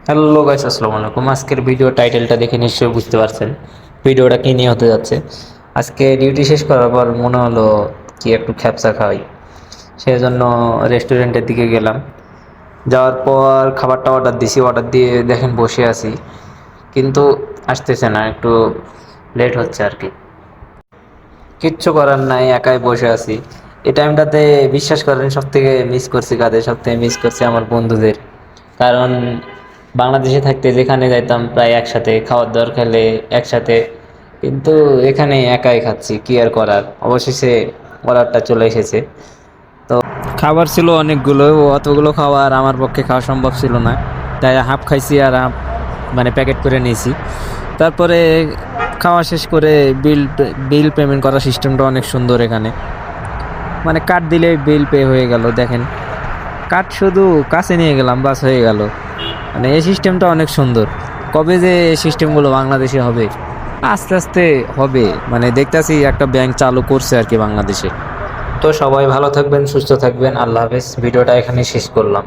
Hello guys, আসসালামু আলাইকুম। আজকের ভিডিও টাইটেলটা দেখে নিশ্চয়ই বুঝতে পারছেন ভিডিওটা কী নিয়ে হতে যাচ্ছে। আজকে ডিউটি শেষ করার পর মনে হলো কি একটু খ্যাপসা খাওয়াই, সেই জন্য রেস্টুরেন্টের দিকে গেলাম। যাওয়ার পর খাবারটা অর্ডার দিছি, অর্ডার দিয়ে দেখেন বসে আছি, কিন্তু আসতেছে না, একটু লেট হচ্ছে আর কি। কিচ্ছু করার নাই, একাই বসে আছি। এই টাইমটাতে বিশ্বাস করেন সব থেকে মিস করছি কাদের, সব থেকে মিস করছি আমার বন্ধুদের। কারণ বাংলাদেশে থাকতে যেখানে যাইতাম প্রায় একসাথে খাওয়ার দাওয়ার খেলে একসাথে, কিন্তু এখানে একাই খাচ্ছি, কি আর করার। অবশেষে অর্ডারটা চলে এসেছে। তো খাবার ছিল অনেকগুলো, অতগুলো খাবার আমার পক্ষে খাওয়া সম্ভব ছিল না, তাই হাফ খাইছি আর হাফ মানে প্যাকেট করে নিয়েছি। তারপরে খাওয়া শেষ করে বিল বিল পেমেন্ট করার সিস্টেমটা অনেক সুন্দর এখানে। মানে কার্ড দিলে বিল পে হয়ে গেল, দেখেন কার্ড শুধু কাছে নিয়ে গেলাম, বাস হয়ে গেল। মানে এই সিস্টেমটা অনেক সুন্দর। কবে যে এই সিস্টেমগুলো বাংলাদেশে হবে? আস্তে আস্তে হবে, মানে দেখতেছি একটা ব্যাংক চালু করছে আর কি বাংলাদেশে। তো সবাই ভালো থাকবেন, সুস্থ থাকবেন, আল্লাহ হাফেজ। ভিডিওটা এখানে শেষ করলাম।